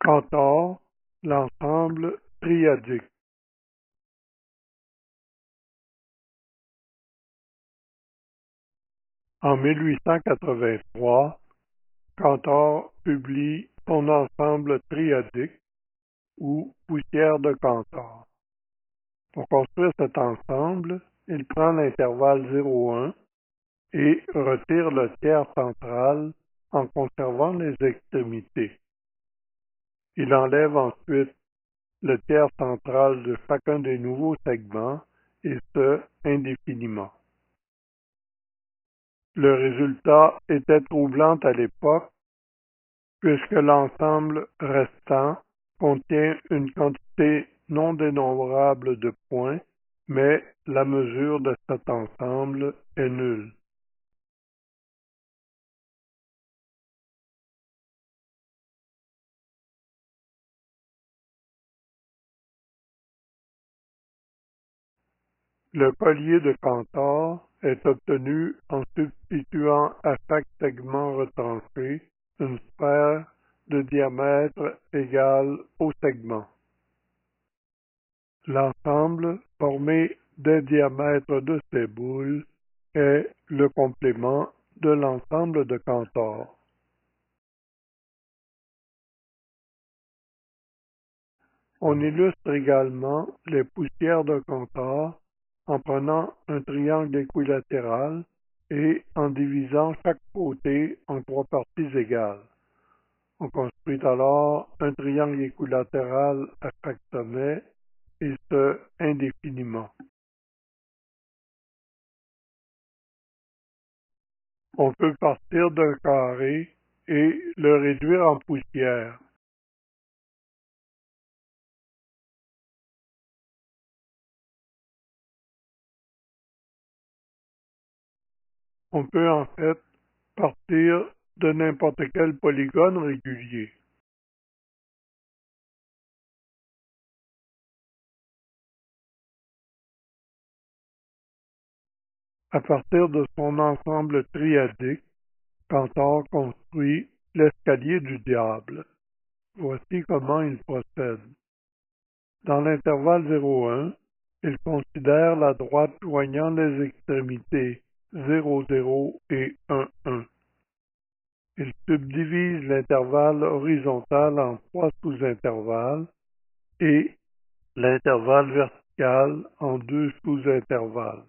Cantor, l'ensemble triadique. En 1883, Cantor publie son ensemble triadique ou poussière de Cantor. Pour construire cet ensemble, il prend l'intervalle 0,1 et retire le tiers central en conservant les extrémités. Il enlève ensuite le tiers central de chacun des nouveaux segments, et ce, indéfiniment. Le résultat était troublant à l'époque, puisque l'ensemble restant contient une quantité non dénombrable de points, mais la mesure de cet ensemble est nulle. Le collier de Cantor est obtenu en substituant à chaque segment retranché une sphère de diamètre égal au segment. L'ensemble formé des diamètres de ces boules est le complément de l'ensemble de Cantor. On illustre également les poussières de Cantor en prenant un triangle équilatéral et en divisant chaque côté en 3 parties égales. On construit alors un triangle équilatéral à chaque sommet, et ce indéfiniment. On peut partir d'un carré et le réduire en poussière. On peut en fait partir de n'importe quel polygone régulier. À partir de son ensemble triadique, Cantor construit l'escalier du diable. Voici comment il procède. Dans l'intervalle 0,1, il considère la droite joignant les extrémités 0, 0 et 1, 1. Il subdivise l'intervalle horizontal en 3 sous-intervalles et l'intervalle vertical en 2 sous-intervalles.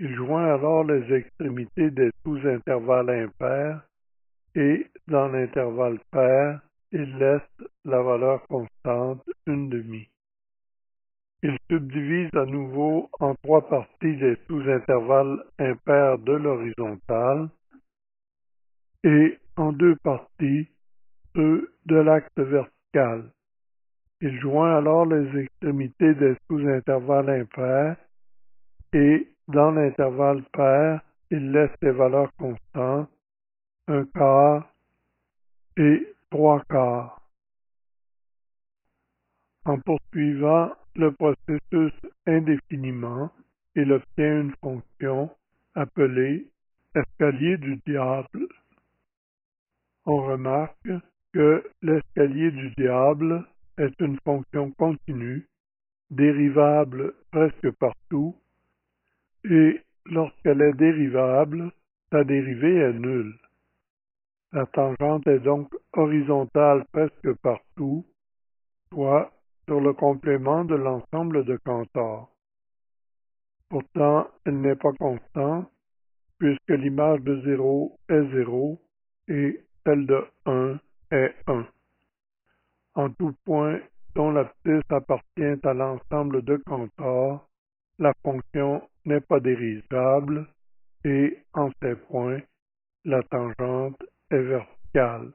Il joint alors les extrémités des sous-intervalles impairs et, dans l'intervalle pair, il laisse la valeur constante 1/2. Il subdivise à nouveau en 3 parties les sous-intervalles impairs de l'horizontale et en 2 parties ceux de l'axe vertical. Il joint alors les extrémités des sous-intervalles impairs et, dans l'intervalle pair, il laisse les valeurs constantes 1/4 et 3/4. En poursuivant le processus indéfiniment, il obtient une fonction appelée escalier du diable. On remarque que l'escalier du diable est une fonction continue, dérivable presque partout, et lorsqu'elle est dérivable, sa dérivée est nulle. La tangente est donc horizontale presque partout, soit sur le complément de l'ensemble de Cantor. Pourtant, elle n'est pas constante, puisque l'image de 0 est 0 et celle de 1 est 1. En tout point dont l'abscisse appartient à l'ensemble de Cantor, la fonction n'est pas dérivable et, en ces points, la tangente est verticale.